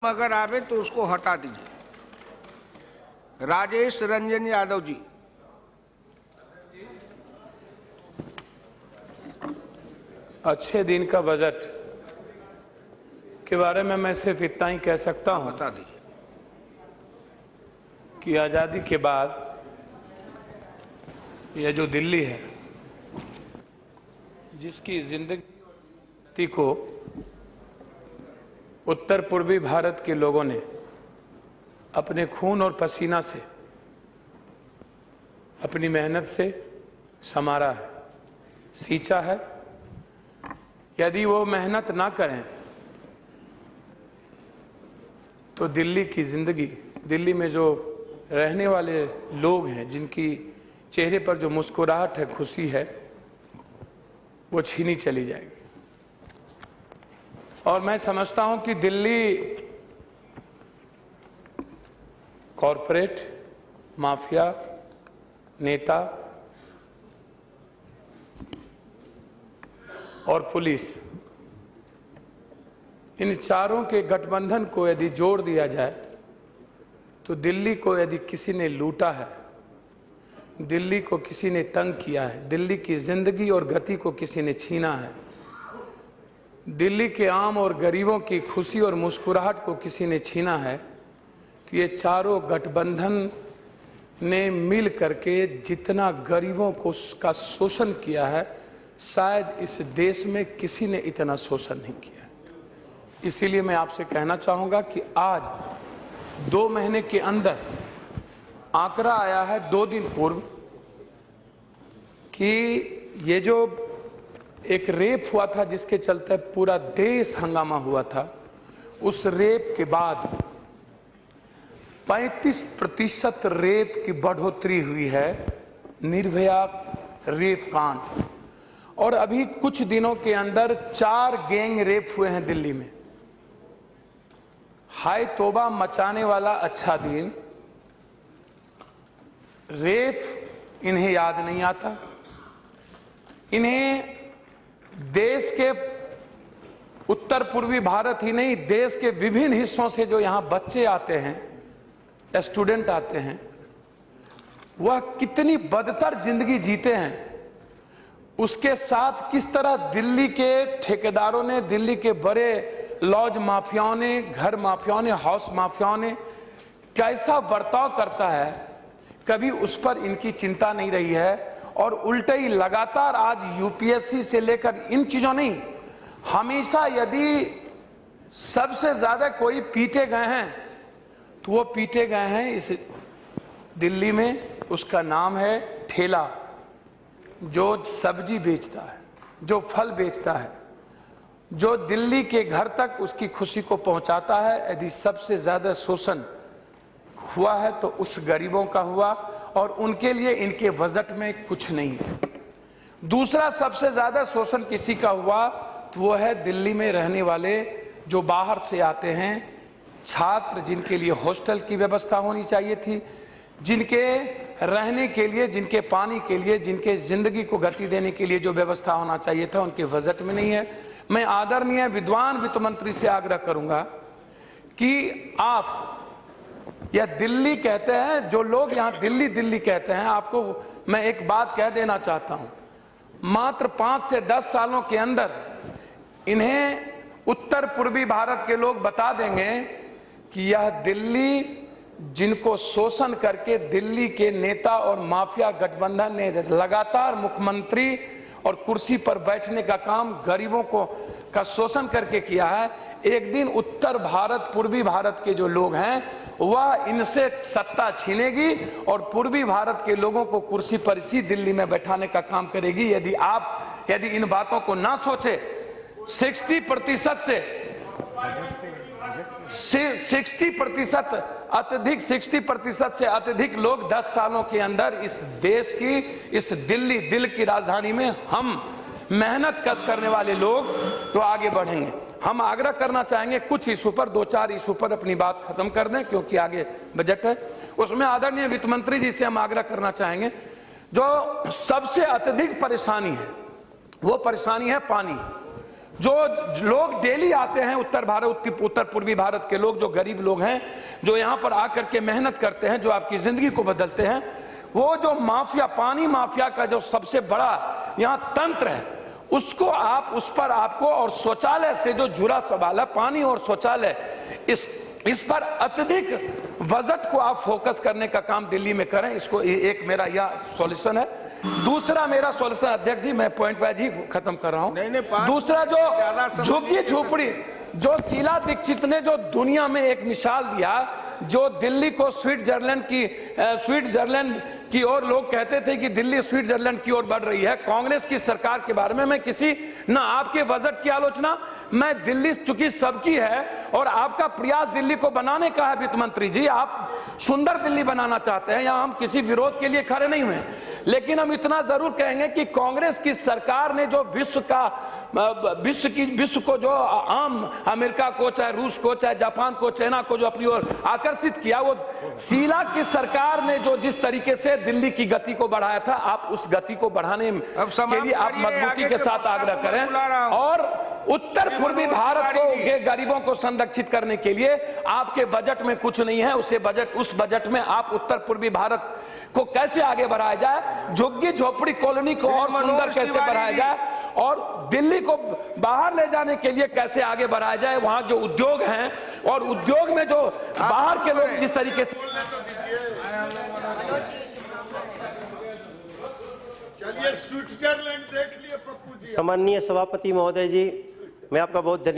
अगर आवे तो उसको हटा दीजिए। राजेश रंजन यादव जी। अच्छे दिन का बजट के बारे में मैं सिर्फ इतना ही कह सकता हूं, बता दीजिए कि आज़ादी के बाद यह जो दिल्ली है, जिसकी जिंदगी को उत्तर पूर्वी भारत के लोगों ने अपने खून और पसीना से, अपनी मेहनत से संवारा है, सींचा है। यदि वो मेहनत ना करें तो दिल्ली की जिंदगी, दिल्ली में जो रहने वाले लोग हैं, जिनकी चेहरे पर जो मुस्कुराहट है, खुशी है, वो छीनी चली जाएगी। और मैं समझता हूं कि दिल्ली कॉरपोरेट, माफिया, नेता और पुलिस, इन चारों के गठबंधन को यदि जोड़ दिया जाए तो दिल्ली को यदि किसी ने लूटा है, दिल्ली को किसी ने तंग किया है, दिल्ली की जिंदगी और गति को किसी ने छीना है, दिल्ली के आम और गरीबों की खुशी और मुस्कुराहट को किसी ने छीना है, तो ये चारों गठबंधन ने मिल करके जितना गरीबों को का शोषण किया है, शायद इस देश में किसी ने इतना शोषण नहीं किया। इसीलिए मैं आपसे कहना चाहूंगा कि आज 2 महीने के अंदर आंकड़ा आया है 2 दिन पूर्व कि ये जो एक रेप हुआ था, जिसके चलते पूरा देश हंगामा हुआ था, उस रेप के बाद 35% रेप की बढ़ोतरी हुई है, निर्भया रेप कांड। और अभी कुछ दिनों के अंदर 4 गैंग रेप हुए हैं दिल्ली में। हाय तौबा मचाने वाला अच्छा दिन, रेप इन्हें याद नहीं आता। इन्हें देश के उत्तर पूर्वी भारत ही नहीं, देश के विभिन्न हिस्सों से जो यहां बच्चे आते हैं, स्टूडेंट आते हैं, वह कितनी बदतर जिंदगी जीते हैं, उसके साथ किस तरह दिल्ली के ठेकेदारों ने, दिल्ली के बड़े लॉज माफियाओं ने, घर माफियाओं ने, हाउस माफियाओं ने कैसा बर्ताव करता है, कभी उस पर इनकी चिंता नहीं रही है। और उल्टे ही लगातार आज यूपीएससी से लेकर इन चीजों नहीं, हमेशा यदि सबसे ज्यादा कोई पीटे गए हैं तो वो पीटे गए हैं इस दिल्ली में, उसका नाम है ठेला, जो सब्जी बेचता है, जो फल बेचता है, जो दिल्ली के घर तक उसकी खुशी को पहुंचाता है। यदि सबसे ज्यादा शोषण हुआ है तो उस गरीबों का हुआ, और उनके लिए इनके बजट में कुछ नहीं है। दूसरा सबसे ज्यादा शोषण किसी का हुआ तो वो है दिल्ली में रहने वाले जो बाहर से आते हैं छात्र, जिनके लिए हॉस्टल की व्यवस्था होनी चाहिए थी, जिनके रहने के लिए, जिनके पानी के लिए, जिनके जिंदगी को गति देने के लिए जो व्यवस्था होना चाहिए था, उनके बजट में नहीं है। मैं आदरणीय विद्वान वित्त मंत्री से आग्रह करूंगा कि आप, यह दिल्ली कहते हैं, जो लोग यहां दिल्ली दिल्ली कहते हैं, आपको मैं एक बात कह देना चाहता हूं, मात्र 5 से 10 सालों के अंदर इन्हें उत्तर पूर्वी भारत के लोग बता देंगे कि यह दिल्ली, जिनको शोषण करके दिल्ली के नेता और माफिया गठबंधन ने लगातार मुख्यमंत्री और कुर्सी पर बैठने का काम गरीबों को का शोषण करके किया है, एक दिन उत्तर भारत, पूर्वी भारत के जो लोग हैं, वह इनसे सत्ता छीनेगी और पूर्वी भारत के लोगों को कुर्सी पर इसी दिल्ली में बैठाने का काम करेगी। यदि इन बातों को ना सोचे, 60% से 60% से अत्यधिक लोग 10 सालों के अंदर इस देश की, इस दिल्ली, दिल की राजधानी में हम मेहनत कश करने वाले लोग तो आगे बढ़ेंगे। हम आग्रह करना चाहेंगे कुछ इशू पर, 2-4 इशू पर अपनी बात खत्म कर दें, क्योंकि आगे बजट है। उसमें आदरणीय वित्त मंत्री जी से हम आग्रह करना चाहेंगे, जो सबसे अत्यधिक परेशानी है वो परेशानी है पानी। जो लोग डेली आते हैं उत्तर पूर्वी भारत के लोग, जो गरीब लोग हैं, जो यहाँ पर आकर के मेहनत करते हैं, जो आपकी जिंदगी को बदलते हैं, वो जो माफिया, पानी माफिया का जो सबसे बड़ा यहाँ तंत्र है, उसको आप, उस पर आपको, और शौचालय से जो जुड़ा सवाल है, पानी और शौचालय, इस पर अत्यधिक बजट को आप फोकस करने का काम दिल्ली में करें। इसको एक मेरा यह सॉल्यूशन है। दूसरा मेरा सॉल्यूशन, अध्यक्ष जी मैं पॉइंट वाइज ही खत्म कर रहा हूं। दूसरा, जो झुग्गी झोपड़ी, जो शीला दीक्षित ने जो दुनिया में एक मिसाल दिया, जो दिल्ली को स्विट्जरलैंड की ओर, लोग कहते थे कि दिल्ली स्विट्जरलैंड की ओर बढ़ रही है कांग्रेस की सरकार के बारे में। मैं किसी ना आपके बजट की आलोचना, मैं दिल्ली चूंकि सबकी है और आपका प्रयास दिल्ली को बनाने का है वित्त मंत्री जी, आप सुंदर दिल्ली बनाना चाहते हैं, यहाँ हम किसी विरोध के लिए खड़े नहीं हुए। लेकिन हम इतना जरूर कहेंगे कि कांग्रेस की सरकार ने जो विश्व को, जो आम अमेरिका को, चाहे रूस को, चाहे जापान को, चाइना को जो अपनी ओर आकर्षित किया, वो शीला की सरकार ने जो जिस तरीके से दिल्ली की गति को बढ़ाया था, आप उस गति को बढ़ाने के लिए आप मजबूती के साथ आग्रह करें। और उत्तर पूर्वी भारत को के गरीबों को संरक्षित करने के लिए आपके बजट में कुछ नहीं है। उस बजट में आप उत्तर पूर्वी भारत को कैसे आगे बढ़ाया जाए, झुग्गी झोपड़ी कॉलोनी को और सुंदर कैसे बढ़ाया जाए, और दिल्ली को बाहर ले जाने के लिए कैसे आगे बढ़ाया जाए। वहां जो उद्योग हैं, और उद्योग में जो बाहर के लोग जिस तरीके से, सम्माननीय सभापति महोदय जी, मैं आपका बहुत धन्यवाद।